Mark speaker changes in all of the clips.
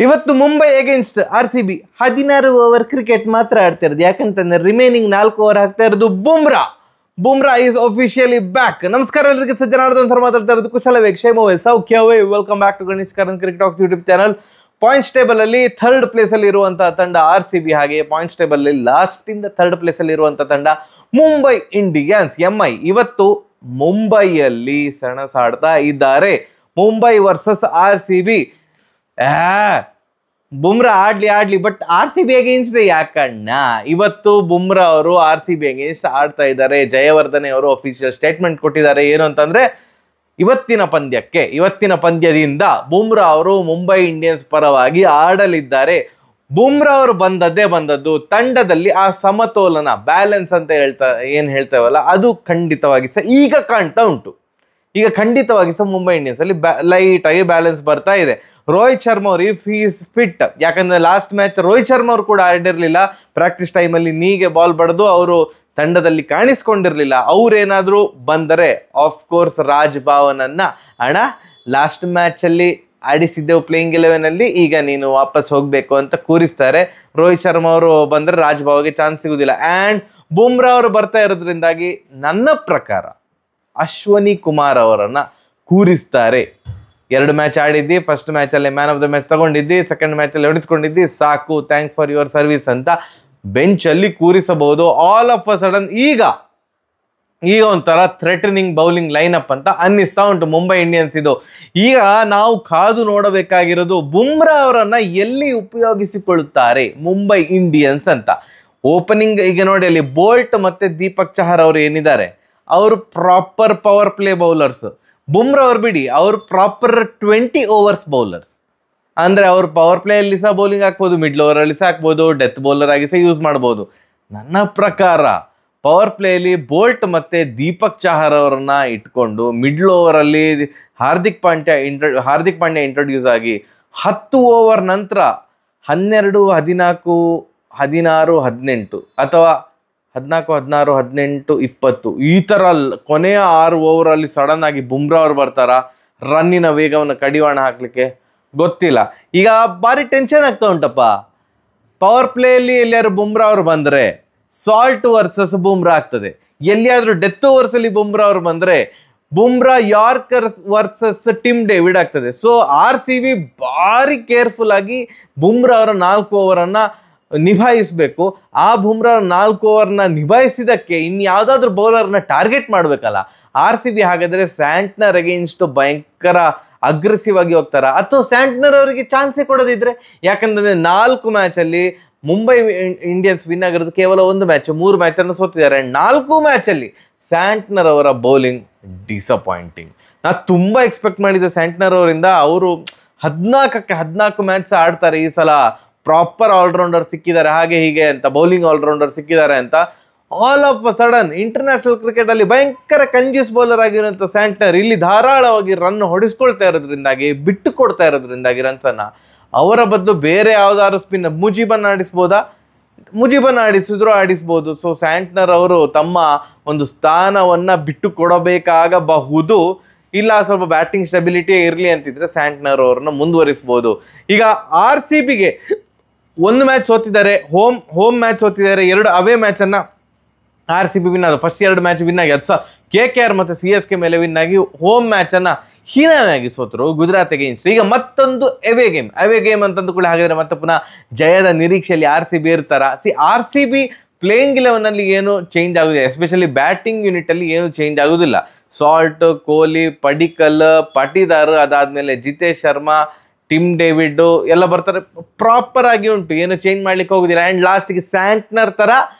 Speaker 1: ಇವತ್ತು Mumbai against RCB 16 over cricket ಮಾತ್ರ ಆಡ್ತಾ ಇರೋದು. ಯಾಕಂತಂದ್ರೆ ರಿಮೈನಿಂಗ್ 4 ಓವರ್ ಆಗ್ತಾ ಇರೋದು. Bumrah is officially back. ನಮಸ್ಕಾರ ಎಲ್ಲರಿಗೆ, ಸಜ್ಜನಾರ್ದನ್ ಸರ್ ಮಾತಾಡ್ತಾ ಇರೋದು. ಕುಶಲವೇ, ಕ್ಷೇಮವೇ, ಸೌಖ್ಯವೇ? Welcome back to Ganesh Karan cricket talks YouTube channel. Points table ಅಲ್ಲಿ ಥರ್ಡ್ ಪ್ಲೇಸ್ ಅಲ್ಲಿ ಇರುವಂತಹ ತಂಡ RCB, ಹಾಗೆ ಪಾಯಿಂಟ್ಸ್ ಟೇಬಲ್ ಅಲ್ಲಿ ಲಾಸ್ಟ್ ಇಂದ ಥರ್ಡ್ ಪ್ಲೇಸ್ ಅಲ್ಲಿ ಇರುವಂತಹ ತಂಡ ಮುಂಬೈ ಇಂಡಿಯನ್ಸ್ MI. ಇವತ್ತು ಮುಂಬೈಯಲ್ಲಿ ಸೆಣಸಾಡ್ತಾ ಇದ್ದಾರೆ. Mumbai versus RCB. ಬುಮ್ರಾ ಆಡ್ಲಿ ಬಟ್ RCB ಅಗೇನ್ಸ್ಟ್ ಯಾಕಣ್ಣ? ಇವತ್ತು ಬುಮ್ರಾ ಅವರು RCB ಅಗೇನ್ಸ್ಟ್ ಆಡ್ತಾ ಇದ್ದಾರೆ. ಜಯವರ್ಧನೆ ಅವರು ಅಫಿಷಿಯಲ್ ಸ್ಟೇಟ್ಮೆಂಟ್ ಕೊಟ್ಟಿದ್ದಾರೆ. ಏನು ಅಂತಂದ್ರೆ, ಇವತ್ತಿನ ಪಂದ್ಯದಿಂದ ಬುಮ್ರಾ ಅವರು ಮುಂಬೈ ಇಂಡಿಯನ್ಸ್ ಪರವಾಗಿ ಆಡಲಿದ್ದಾರೆ. ಬುಮ್ರಾ ಅವರು ಬಂದದ್ದು ತಂಡದಲ್ಲಿ ಆ ಸಮತೋಲನ, ಬ್ಯಾಲೆನ್ಸ್ ಅಂತ ಹೇಳ್ತೇವಲ್ಲ, ಅದು ಖಂಡಿತವಾಗಿ ಈಗ ಕಾಣ್ತಾ ಉಂಟು. ಈಗ ಖಂಡಿತವಾಗಿ ಮುಂಬೈ ಇಂಡಿಯನ್ಸ್ ಅಲ್ಲಿ ಲೈಟ್ ಆಗಿ ಬ್ಯಾಲೆನ್ಸ್ ಬರ್ತಾ ಇದೆ. ರೋಹಿತ್ ಶರ್ಮಾ ಅವರು ಇಫ್ ಈಸ್ ಫಿಟ್, ಯಾಕಂದ್ರೆ ಲಾಸ್ಟ್ ಮ್ಯಾಚ್ ರೋಹಿತ್ ಶರ್ಮಾ ಅವರು ಕೂಡ ಆಡಿರ್ಲಿಲ್ಲ. ಪ್ರಾಕ್ಟೀಸ್ ಟೈಮಲ್ಲಿ ನೀಗೆ ಬಾಲ್ ಬಡ್ದು ಅವರು ತಂಡದಲ್ಲಿ ಕಾಣಿಸ್ಕೊಂಡಿರ್ಲಿಲ್ಲ. ಅವ್ರೇನಾದ್ರೂ ಬಂದರೆ ಆಫ್ ಕೋರ್ಸ್ ರಾಜ್ ಭಾವನನ್ನ ಲಾಸ್ಟ್ ಮ್ಯಾಚ್ ಅಲ್ಲಿ ಆಡಿಸಿದ್ದೆವು ಪ್ಲೇಯಿಂಗ್ 11 ಅಲ್ಲಿ, ಈಗ ನೀನು ವಾಪಸ್ ಹೋಗ್ಬೇಕು ಅಂತ ಕೂರಿಸ್ತಾರೆ. ರೋಹಿತ್ ಶರ್ಮಾ ಅವರು ಬಂದ್ರೆ ರಾಜ್ ಭಾವಗೆ ಚಾನ್ಸ್ ಸಿಗುದಿಲ್ಲ. ಅಂಡ್ ಬುಮ್ರಾ ಅವರು ಬರ್ತಾ ಇರೋದ್ರಿಂದಾಗಿ ನನ್ನ ಪ್ರಕಾರ ಅಶ್ವನಿ ಕುಮಾರ್ ಅವರನ್ನ ಕೂರಿಸ್ತಾರೆ. 2 ಮ್ಯಾಚ್ ಆಡಿದ್ದಿ, ಫಸ್ಟ್ ಮ್ಯಾಚ್ ಅಲ್ಲಿ ಮ್ಯಾನ್ ಆಫ್ ದ ಮ್ಯಾಚ್ ತಗೊಂಡಿದ್ದಿ, ಸೆಕೆಂಡ್ ಮ್ಯಾಚ್ ಅಲ್ಲಿ ಹೊಡಿಸ್ಕೊಂಡಿದ್ದಿ, ಸಾಕು, ಥ್ಯಾಂಕ್ಸ್ ಫಾರ್ ಯುವರ್ ಸರ್ವಿಸ್ ಅಂತ ಬೆಂಚ್ ಅಲ್ಲಿ ಕೂರಿಸಬಹುದು. ಆಲ್ ಆಫ್ ಅ ಸಡನ್ ಈಗ ಒಂಥರ ಥ್ರೆಟನಿಂಗ್ ಬೌಲಿಂಗ್ ಲೈನಪ್ ಅಂತ ಅನ್ನಿಸ್ತಾ ಉಂಟು ಮುಂಬೈ ಇಂಡಿಯನ್ಸ್. ಇದು ಈಗ ನಾವು ಕಾದು ನೋಡಬೇಕಾಗಿರೋದು, ಬುಮ್ರಾ ಅವರನ್ನ ಎಲ್ಲಿ ಉಪಯೋಗಿಸಿಕೊಳ್ಳುತ್ತಾರೆ ಮುಂಬೈ ಇಂಡಿಯನ್ಸ್ ಅಂತ. ಓಪನಿಂಗ್ ಈಗ ನೋಡಿ, ಅಲ್ಲಿ ಬೋಲ್ಟ್ ಮತ್ತೆ ದೀಪಕ್ ಚಹರ್ ಅವರು ಏನಿದ್ದಾರೆ, ಅವರು proper power play bowlers. Bumrah ಅವ್ರು ಬಿಡಿ, ಅವರು ಪ್ರಾಪರ್ 20 ಓವರ್ಸ್ ಬೌಲರ್ಸ್. ಅಂದರೆ ಅವರು ಪವರ್ ಪ್ಲೇ ಅಲ್ಲಿ ಸಹ ಬೌಲಿಂಗ್ ಹಾಕ್ಬೋದು, ಮಿಡ್ಲ್ ಓವರ್ ಅಲ್ಲಿ ಸಹ ಹಾಕ್ಬೋದು, ಡೆತ್ ಬೌಲರ್ ಆಗಿ ಸಹ ಯೂಸ್ ಮಾಡ್ಬೋದು. ನನ್ನ ಪ್ರಕಾರ ಪವರ್ ಪ್ಲೇಯಲ್ಲಿ ಬೋಲ್ಟ್ ಮತ್ತೆ ದೀಪಕ್ ಚಹರ್ ಅವರನ್ನ ಇಟ್ಕೊಂಡು ಮಿಡ್ಲ್ ಓವರ್ ಅಲ್ಲಿ ಹಾರ್ದಿಕ್ ಪಾಂಡ್ಯ ಇಂಟ್ರೊಡ್ಯೂಸ್ ಆಗಿ 10 ಓವರ್ ನಂತರ 12, 14, 16, 18 ಅಥವಾ 14, 16, 18, 20 ಈ ಥರ ಕೊನೆಯ 6 ಓವರಲ್ಲಿ ಸಡನ್ ಆಗಿ ಬುಮ್ರಾ ಅವ್ರು ಬರ್ತಾರ ರನ್ನಿನ ವೇಗವನ್ನು ಕಡಿವಾಣ ಹಾಕ್ಲಿಕ್ಕೆ? ಗೊತ್ತಿಲ್ಲ. ಈಗ ಭಾರಿ ಟೆನ್ಷನ್ ಆಗ್ತಾ ಉಂಟಪ್ಪ. ಪವರ್ ಪ್ಲೇಯಲ್ಲಿ ಎಲ್ಲಿಯಾದ್ರು ಬುಮ್ರಾ ಅವ್ರು ಬಂದರೆ ಸಾಲ್ಟ್ ವರ್ಸಸ್ ಬುಮ್ರಾ ಆಗ್ತದೆ. ಎಲ್ಲಿಯಾದ್ರೂ ಡೆತ್ ಓವರ್ಸ್ ಅಲ್ಲಿ ಬುಮ್ರಾ ಅವ್ರು ಬಂದರೆ Bumrah yorker versus Tim David ಆಗ್ತದೆ. ಸೊ RCB ಭಾರಿ ಕೇರ್ಫುಲ್ ಆಗಿ ಬುಮ್ರಾ ಅವರ 4 ಓವರನ್ನು ನಿಭಾಯಿಸಬೇಕು. ಆ ಬುಮ್ರಾ 4 ಓವರ್ನ ನಿಭಾಯಿಸಿದಕ್ಕೆ ಇನ್ಯಾವುದಾದ್ರೂ ಬೌಲರ್ನ ಟಾರ್ಗೆಟ್ ಮಾಡಬೇಕಲ್ಲ. RCB ಹಾಗಾದರೆ ಸ್ಯಾಂಟ್ನರ್ ಅಗೇನ್ಸ್ಟ್ ಭಯಂಕರ ಅಗ್ರೆಸಿವ್ ಆಗಿ ಹೋಗ್ತಾರ, ಅಥವಾ ಸ್ಯಾಂಟ್ನರ್ ಅವರಿಗೆ ಚಾನ್ಸೇ ಕೊಡೋದಿದ್ರೆ? ಯಾಕಂತಂದ್ರೆ 4 ಮ್ಯಾಚಲ್ಲಿ ಮುಂಬೈ ಇಂಡಿಯನ್ಸ್ ವಿನ್ ಆಗಿರೋದು ಕೇವಲ 1 ಮ್ಯಾಚ್, 3 ಮ್ಯಾಚನ್ನು ಸೋತಿದ್ದಾರೆ. 4 ಮ್ಯಾಚಲ್ಲಿ ಸ್ಯಾಂಟ್ನರ್ ಅವರ ಬೌಲಿಂಗ್ ಡಿಸಪಾಯಿಂಟಿಂಗ್. ನಾನು ತುಂಬ ಎಕ್ಸ್ಪೆಕ್ಟ್ ಮಾಡಿದ್ದೆ ಸ್ಯಾಂಟ್ನರ್ ಅವರಿಂದ. ಅವರು 14ಕ್ಕೆ 14 ಮ್ಯಾಚ್ ಆಡ್ತಾರೆ ಈ ಸಲ, ಪ್ರಾಪರ್ ಆಲ್ರೌಂಡರ್ ಸಿಕ್ಕಿದ್ದಾರೆ, ಹಾಗೆ ಹೀಗೆ ಅಂತ, ಬೌಲಿಂಗ್ ಆಲ್ರೌಂಡರ್ ಸಿಕ್ಕಿದ್ದಾರೆ ಅಂತ. All of a sudden international cricket ಅಲ್ಲಿ ಭಯಂಕರ ಕಂಜೂಸ್ ಬೌಲರ್ ಆಗಿರುವಂಥ ಸ್ಯಾಂಟ್ನರ್ ಇಲ್ಲಿ ಧಾರಾಳವಾಗಿ ರನ್ ಹೊಡಿಸ್ಕೊಳ್ತಾ ಇರೋದ್ರಿಂದಾಗಿ, ಬಿಟ್ಟು ಕೊಡ್ತಾ ಇರೋದ್ರಿಂದಾಗಿ ರನ್ಸನ್ನ, ಅವರ ಬದಲು ಬೇರೆ ಯಾವ್ದಾದ್ರು ಸ್ಪಿನ್ ಮುಜಿಬನ್ ಆಡಿಸ್ಬೋದು. ಸೊ ಸ್ಯಾಂಟ್ನರ್ ಅವರು ತಮ್ಮ ಒಂದು ಸ್ಥಾನವನ್ನ ಬಿಟ್ಟು ಕೊಡಬೇಕಾಗಬಹುದು. ಇಲ್ಲ ಸ್ವಲ್ಪ ಬ್ಯಾಟಿಂಗ್ ಸ್ಟೆಬಿಲಿಟಿ ಇರಲಿ ಅಂತಿದ್ರೆ ಸ್ಯಾಂಟ್ನರ್ ಅವ್ರನ್ನ ಮುಂದುವರಿಸ್ಬೋದು. ಈಗ RCBಗೆ 1 ಮ್ಯಾಚ್ ಸೋತಿದ್ದಾರೆ, ಹೋಮ್ ಮ್ಯಾಚ್ ಸೋತಿದ್ದಾರೆ, 2 ಅವೇ ಮ್ಯಾಚ್ ಅನ್ನ RCB ವಿನ್ ಆದ. ಫಸ್ಟ್ 2 ಮ್ಯಾಚ್ ವಿನ್ ಆಗಿ KKR ಮತ್ತೆ CSK ಮೇಲೆ ವಿನ್ ಆಗಿ ಹೋಮ್ ಮ್ಯಾಚ್ ಅನ್ನ ಹೀನಾಗಿ ಸೋತರು ಗುಜರಾತ್ ಅಗೇನ್ಸ್ಟ್. ಈಗ ಮತ್ತೊಂದು ಅವೇ ಗೇಮ್ ಅಂತಂದು ಕೂಡ, ಹಾಗಾದ್ರೆ ಮತ್ತೆ ಪುನಃ ಜಯದ ನಿರೀಕ್ಷೆಯಲ್ಲಿ RCB ಇರ್ತಾರ? RCB ಪ್ಲೇಯಿಂಗ್ 11 ಅಲ್ಲಿ ಏನು ಚೇಂಜ್ ಆಗುದಿಲ್ಲ, ಎಸ್ಪೆಷಲಿ ಬ್ಯಾಟಿಂಗ್ ಯೂನಿಟ್ ಅಲ್ಲಿ ಏನು ಚೇಂಜ್ ಆಗುದಿಲ್ಲ. ಸಾಲ್ಟ್, ಕೊಹ್ಲಿ, ಪಡಿಕಲ್, ಪಾಟೀದಾರ್, ಅದಾದ್ಮೇಲೆ ಜಿತೇಶ್ ಶರ್ಮಾ, ಟಿಮ್ ಡೇವಿಡ್ ಎಲ್ಲ ಬರ್ತಾರೆ. ಪ್ರಾಪರ್ ಆಗಿ ಉಂಟು, ಏನು ಚೇಂಜ್ ಮಾಡ್ಲಿಕ್ಕೆ ಹೋಗುದಿಲ್ಲ. ಅಂಡ್ ಲಾಸ್ಟ್ಗೆ ಸ್ಯಾಂಟ್ನರ್ ತರ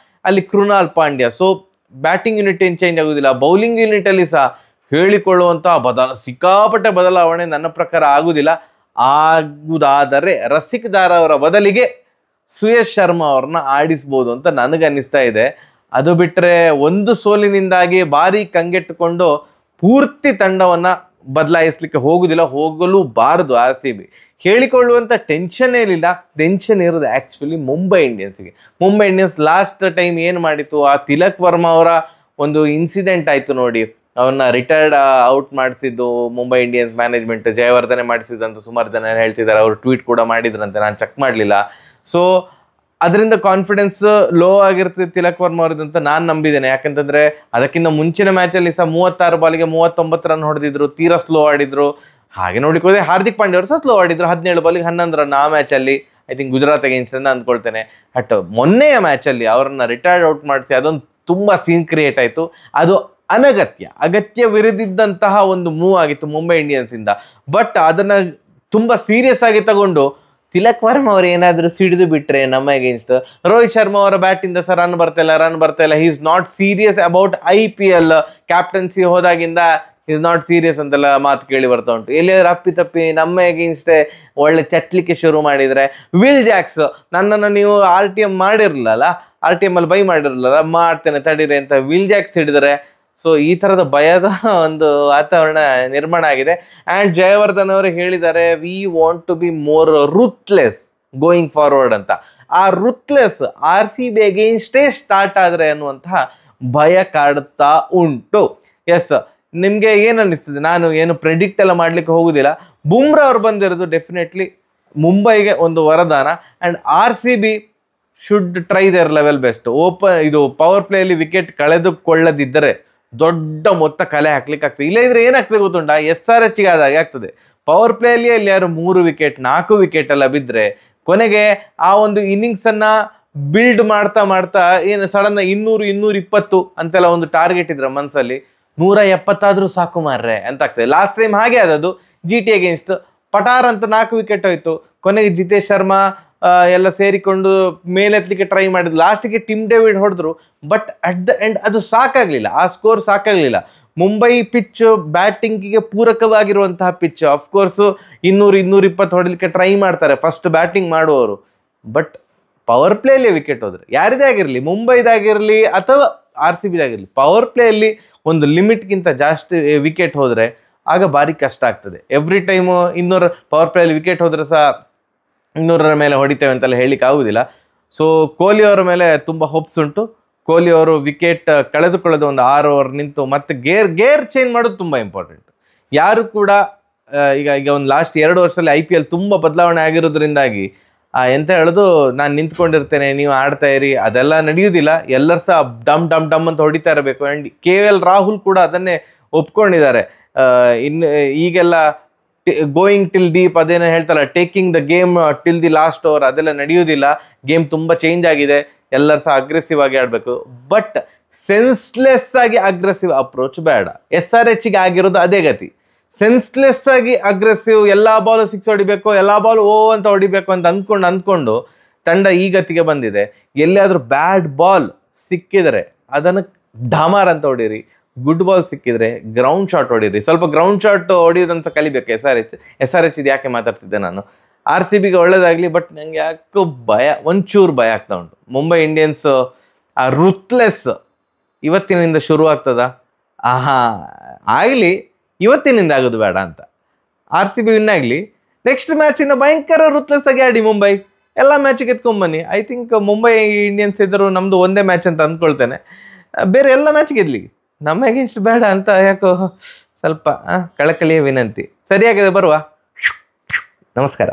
Speaker 1: ಅಲ್ಲಿ Krunal Pandya. So batting unit ಏನು ಚೇಂಜ್ ಆಗುದಿಲ್ಲ. ಬೌಲಿಂಗ್ ಯೂನಿಟ್ ಅಲ್ಲಿ ಸಹ ಹೇಳಿಕೊಳ್ಳುವಂತಹ ಸಿಕ್ಕಾಪಟ್ಟೆ ಬದಲಾವಣೆ ನನ್ನ ಪ್ರಕಾರ ಆಗುದಿಲ್ಲ. ಆಗುದಾದರೆ ರಸಿಕ್ ದಾರ್ ಅವರ ಬದಲಿಗೆ ಸುಯಶ್ ಶರ್ಮಾ ಅವ್ರನ್ನ ಆಡಿಸ್ಬೋದು ಅಂತ ನನಗನ್ನಿಸ್ತಾ ಇದೆ. ಅದು ಬಿಟ್ಟರೆ ಒಂದು ಸೋಲಿನಿಂದಾಗಿ ಭಾರಿ ಕಂಗೆಟ್ಟುಕೊಂಡು ಪೂರ್ತಿ ತಂಡವನ್ನ ಬದಲಾಯಿಸ್ಲಿಕ್ಕೆ ಹೋಗಲು ಬಾರದು. RCB ಹೇಳಿಕೊಳ್ಳುವಂಥ ಟೆನ್ಷನ್ ಏನಿಲ್ಲ. ಟೆನ್ಷನ್ ಇರೋದು ಆ್ಯಕ್ಚುಲಿ ಮುಂಬೈ ಇಂಡಿಯನ್ಸ್ಗೆ. ಮುಂಬೈ ಇಂಡಿಯನ್ಸ್ ಲಾಸ್ಟ್ ಟೈಮ್ ಏನು ಮಾಡಿತ್ತು, ಆ ತಿಲಕ್ ವರ್ಮಾ ಅವರ ಒಂದು ಇನ್ಸಿಡೆಂಟ್ ಆಯಿತು ನೋಡಿ, ಅವನ್ನ ರಿಟೈರ್ಡ್ ಔಟ್ ಮಾಡಿಸಿದ್ದು ಮುಂಬೈ ಇಂಡಿಯನ್ಸ್ ಮ್ಯಾನೇಜ್ಮೆಂಟ್, ಜಯವರ್ಧನೆ ಮಾಡಿಸಿದ್ದು ಅಂತ ಸುಮಾರು ಜನ ಹೇಳ್ತಿದ್ದಾರೆ. ಅವರು ಟ್ವೀಟ್ ಕೂಡ ಮಾಡಿದ್ರಂತೆ, ನಾನು ಚೆಕ್ ಮಾಡಲಿಲ್ಲ. ಸೊ ಅದರಿಂದ ಕಾನ್ಫಿಡೆನ್ಸ್ ಲೋ ಆಗಿರ್ತದೆ ತಿಲಕ್ ವರ್ಮ ಅವ್ರದ್ದು ಅಂತ ನಾನು ನಂಬಿದ್ದೇನೆ. ಯಾಕಂತಂದ್ರೆ ಅದಕ್ಕಿಂತ ಮುಂಚಿನ ಮ್ಯಾಚಲ್ಲಿ ಸಹ 36 ಬಾಲಿಗೆ 39 ರನ್ ಹೊಡೆದಿದ್ರು, ತೀರಾ ಸ್ಲೋ ಆಡಿದ್ರು. ಹಾಗೆ ನೋಡಿಕೋದೆ ಹಾರ್ದಿಕ್ ಪಾಂಡ್ಯ ಅವರು ಸಹ ಸ್ಲೋ ಆಡಿದ್ರು, 17 ಬಾಲಿಗೆ 11 ರನ್ ಆ ಮ್ಯಾಚಲ್ಲಿ. ಐ ಥಿಂಕ್ ಗುಜರಾತ್ ಅಗೇನ್ಸ್ಟ್ ಅಂತ ಅಂದ್ಕೊಳ್ತೇನೆ. ಬಟ್ ಮೊನ್ನೆಯ ಮ್ಯಾಚಲ್ಲಿ ಅವರನ್ನ ರಿಟೈರ್ಡ್ ಔಟ್ ಮಾಡಿಸಿ ಅದೊಂದು ತುಂಬ ಸೀನ್ ಕ್ರಿಯೇಟ್ ಆಯಿತು. ಅದು ಅಗತ್ಯವಿರದಿದ್ದಂತಹ ಒಂದು ಮೂವ್ ಆಗಿತ್ತು ಮುಂಬೈ ಇಂಡಿಯನ್ಸ್ ಇಂದ. ಬಟ್ ಅದನ್ನ ತುಂಬ ಸೀರಿಯಸ್ ಆಗಿ ತಗೊಂಡು ತಿಲಕ್ ವರ್ಮ ಅವರು ಏನಾದರೂ ಸಿಡಿದು ಬಿಟ್ರೆ ನಮ್ಮ ಅಗೇನ್ಸ್ಟ್, ರೋಹಿತ್ ಶರ್ಮಾ ಅವರ ಬ್ಯಾಟಿಂದ ಸಹ ರನ್ ಬರ್ತಾ ಇಲ್ಲ. He is not serious about IPL. Captaincy ಹೋದಾಗಿಂದ ಇಸ್ ನಾಟ್ ಸೀರಿಯಸ್ ಅಂತೆಲ್ಲ ಮಾತು ಕೇಳಿ ಬರ್ತಾ ಉಂಟು. ಎಲ್ಲಿಯಾದ್ರೂ ಅಪ್ಪಿ ನಮ್ಮ ಅಗೇನ್ಸ್ಟ್ ಒಳ್ಳೆ ಚಟ್ಲಿಕ್ಕೆ ಶುರು ಮಾಡಿದರೆ, ವಿಲ್ ಜಾಕ್ಸ್ ನನ್ನನ್ನು ನೀವು RTM ಮಾಡಿರಲಿಲ್ಲ, RTM ಅಲ್ಲಿ ಬೈ ಮಾಡಿರಲಿಲ್ಲ, ಮಾಡ್ತೇನೆ ತಡೀರಿ ಅಂತ ವಿಲ್ ಜಾಕ್ಸ್ ಹಿಡಿದರೆ. ಸೊ ಈ ಥರದ ಭಯದ ಒಂದು ವಾತಾವರಣ ನಿರ್ಮಾಣ ಆಗಿದೆ. ಆ್ಯಂಡ್ ಜಯವರ್ಧನ್ ಅವರು ಹೇಳಿದ್ದಾರೆ, we want to be more ruthless going forward ಅಂತ. ಆ ರುತ್ಲೆಸ್ RCB ಅಗೇನ್ಸ್ಟೇ ಸ್ಟಾರ್ಟ್ ಆದರೆ ಅನ್ನುವಂತಹ ಭಯ ಕಾಡುತ್ತಾ ಉಂಟು. ಎಸ್, ನಿಮಗೆ ಏನು ಅನ್ನಿಸ್ತದೆ? ನಾನು ಏನು ಪ್ರೆಡಿಕ್ಟ್ ಎಲ್ಲ ಮಾಡಲಿಕ್ಕೆ ಹೋಗುದಿಲ್ಲ. ಬುಮ್ರಾ ಅವ್ರು ಬಂದಿರೋದು ಡೆಫಿನೆಟ್ಲಿ ಮುಂಬೈಗೆ ಒಂದು ವರದಾನ. And RCB should try there level best. ಇದು ಪವರ್ ಪ್ಲೇಯಲ್ಲಿ ವಿಕೆಟ್ ಕಳೆದುಕೊಳ್ಳದಿದ್ದರೆ ದೊಡ್ಡ ಮೊತ್ತ ಕಲೆ ಹಾಕ್ಲಿಕ್ಕೆ ಆಗ್ತದೆ. ಇಲ್ಲದಿದ್ರೆ ಏನಾಗ್ತದೆ ಗೊತ್ತುಂಟಾ? SRH ಆದಾಗೆ ಆಗ್ತದೆ. ಪವರ್ ಪ್ಲೇಯಲ್ಲಿ ಅಲ್ಲಿ ಯಾರು 3 ವಿಕೆಟ್ 4 ವಿಕೆಟ್ ಎಲ್ಲ ಬಿದ್ದರೆ ಕೊನೆಗೆ ಆ ಒಂದು ಇನ್ನಿಂಗ್ಸನ್ನು ಬಿಲ್ಡ್ ಮಾಡ್ತಾ ಏನು ಸಡನ್ 200 220 ಅಂತೆಲ್ಲ ಒಂದು ಟಾರ್ಗೆಟ್ ಇದ್ರೆ ಮನಸ್ಸಲ್ಲಿ 170 ಆದರೂ ಸಾಕು ಮಾರ್ರೆ ಅಂತ ಆಗ್ತದೆ. ಲಾಸ್ಟ್ ಟೈಮ್ ಹಾಗೆ ಆದದ್ದು GT ಅಗೇನ್ಸ್ಟ್. ಪಟಾರ್ ಅಂತ 4 ವಿಕೆಟ್ ಹೋಯ್ತು. ಕೊನೆಗೆ ಜಿತೇಶ್ ಶರ್ಮಾ ಎಲ್ಲ ಸೇರಿಕೊಂಡು ಮೇಲೆತ್ತಲಿಕ್ಕೆ ಟ್ರೈ ಮಾಡಿದ್ರು. ಲಾಸ್ಟಿಗೆ ಟಿಮ್ ಡೇವಿಡ್ ಹೊಡೆದ್ರು. ಬಟ್ ಅಟ್ ದ ಎಂಡ್ ಅದು ಸಾಕಾಗಲಿಲ್ಲ, ಆ ಸ್ಕೋರ್ ಸಾಕಾಗಲಿಲ್ಲ. ಮುಂಬೈ ಪಿಚ್ ಬ್ಯಾಟಿಂಗಿಗೆ ಪೂರಕವಾಗಿರುವಂತಹ ಪಿಚ್. ಅಫ್ಕೋರ್ಸು 200 220 ಹೊಡಲಿಕ್ಕೆ ಟ್ರೈ ಮಾಡ್ತಾರೆ ಫಸ್ಟ್ ಬ್ಯಾಟಿಂಗ್ ಮಾಡುವವರು. ಬಟ್ ಪವರ್ ಪ್ಲೇಯಲ್ಲಿ ವಿಕೆಟ್ ಹೋದ್ರೆ ಯಾರಿದೇ ಆಗಿರಲಿ, ಮುಂಬೈದಾಗಿರಲಿ ಅಥವಾ RCBದಾಗಿರಲಿ, ಪವರ್ ಪ್ಲೇಯಲ್ಲಿ ಒಂದು ಲಿಮಿಟ್ಗಿಂತ ಜಾಸ್ತಿ ವಿಕೆಟ್ ಹೋದರೆ ಆಗ ಭಾರಿ ಕಷ್ಟ ಆಗ್ತದೆ. ಎವ್ರಿ ಟೈಮು 200 ಪವರ್ ಪ್ಲೇಯಲ್ಲಿ ವಿಕೆಟ್ ಹೋದರೆ ಸಹ 200ರ ಮೇಲೆ ಹೊಡಿತೇವೆ ಅಂತೆಲ್ಲ ಹೇಳಲಿಕ್ಕೆ ಆಗುವುದಿಲ್ಲ. ಸೊ ಕೊಹ್ಲಿ ಅವರ ಮೇಲೆ ತುಂಬ ಹೋಪ್ಸ್ ಉಂಟು. ಕೊಹ್ಲಿ ಅವರು ವಿಕೆಟ್ ಕಳೆದುಕೊಳ್ಳೋದು ಒಂದು 6 ಓವರ್ ನಿಂತು ಮತ್ತೆ ಗೇರ್ ಚೇಂಜ್ ಮಾಡೋದು ತುಂಬ ಇಂಪಾರ್ಟೆಂಟ್. ಯಾರು ಕೂಡ ಈಗ ಒಂದು ಲಾಸ್ಟ್ 2 ವರ್ಷದಲ್ಲಿ IPL ತುಂಬ ಬದಲಾವಣೆ ಆಗಿರೋದ್ರಿಂದಾಗಿ ಎಂತ ಹೇಳೋದು, ನಾನು ನಿಂತ್ಕೊಂಡಿರ್ತೇನೆ ನೀವು ಆಡ್ತಾ ಇರಿ, ಅದೆಲ್ಲ ನಡೆಯುವುದಿಲ್ಲ. ಎಲ್ಲರೂ ಸಹ ಡಮ್ ಅಂತ ಹೊಡಿತಾ ಇರಬೇಕು. ಆ್ಯಂಡ್ KL ರಾಹುಲ್ ಕೂಡ ಅದನ್ನೇ ಒಪ್ಕೊಂಡಿದ್ದಾರೆ. ಈಗೆಲ್ಲ ಗೋಯಿಂಗ್ ಟಿಲ್ ಡೀಪ್, ಅದೇನೋ ಹೇಳ್ತಾರಲ್ಲ, taking the game till the last over, ಅದೆಲ್ಲ ನಡೆಯುವುದಿಲ್ಲ. ಗೇಮ್ ತುಂಬ ಚೇಂಜ್ ಆಗಿದೆ, ಎಲ್ಲರೂ ಸಹ ಅಗ್ರೆಸಿವ್ ಆಗಿ ಆಡಬೇಕು. ಬಟ್ ಸೆನ್ಸ್ಲೆಸ್ ಆಗಿ ಅಗ್ರೆಸಿವ್ ಅಪ್ರೋಚ್ ಬೇಡ. SRHಗೆ ಆಗಿರೋದು ಅದೇ ಗತಿ. ಸೆನ್ಸ್ಲೆಸ್ ಆಗಿ ಅಗ್ರೆಸಿವ್, ಎಲ್ಲ ಬಾಲು 6 ಹೊಡಿಬೇಕು, ಎಲ್ಲ ಬಾಲು ಅಂತ ಹೊಡಿಬೇಕು ಅಂತ ಅಂದ್ಕೊಂಡು ತಂಡ ಈ ಗತಿಗೆ ಬಂದಿದೆ. ಎಲ್ಲಿಯಾದರೂ ಬ್ಯಾಡ್ ಬಾಲ್ ಸಿಕ್ಕಿದರೆ ಅದನ್ನು ಢಮಾರ್ ಅಂತ ಹೊಡೀರಿ. ಗುಡ್ ಬಾಲ್ ಸಿಕ್ಕಿದ್ರೆ ಗ್ರೌಂಡ್ ಶಾಟ್ ಹೊಡೀರಿ. ಸ್ವಲ್ಪ ಗ್ರೌಂಡ್ ಶಾಟ್ ಹೊಡಿಯೋದಂತ ಕಲಿಬೇಕು. SRH ಇದು ಯಾಕೆ ಮಾತಾಡ್ತಿದ್ದೆ ನಾನು. RCBಗೆ ಒಳ್ಳೇದಾಗಲಿ. ಬಟ್ ನನಗೆ ಯಾಕೋ ಒಂಚೂರು ಭಯ ಆಗ್ತಾ ಉಂಟು. ಮುಂಬೈ ಇಂಡಿಯನ್ಸ್ ಆ ರುತ್ಲೆಸ್ ಇವತ್ತಿನಿಂದ ಶುರು ಆಗ್ತದ? ಆಗಲಿ, ಇವತ್ತಿನಿಂದ ಆಗೋದು ಬೇಡ ಅಂತ. RCB ವಿನ್ ಆಗಲಿ, ನೆಕ್ಸ್ಟ್ ಮ್ಯಾಚಿನ ಭಯಂಕರ ರುತ್ಲೆಸ್ ಆಗಿ ಆಡಿ ಮುಂಬೈ ಎಲ್ಲ ಮ್ಯಾಚಿಗೆ ಎತ್ಕೊಂಡ್ಬನ್ನಿ. ಐ ಥಿಂಕ್ ಮುಂಬೈ ಇಂಡಿಯನ್ಸ್ ಎದುರು ನಮ್ಮದು ಒಂದೇ ಮ್ಯಾಚ್ ಅಂತ ಅಂದ್ಕೊಳ್ತೇನೆ. ಬೇರೆ ಎಲ್ಲ ಮ್ಯಾಚ್ ಗೆದ್ಲಿ, ನಮ್ಮ ಅಗೇನ್ಸ್ಟ್ ಬೇಡ ಅಂತ ಯಾಕೋ ಸ್ವಲ್ಪ ಕಳಕಳಿಯ ವಿನಂತಿ. ಸರಿಯಾಗಿದೆ, ಬರುವ. ನಮಸ್ಕಾರ.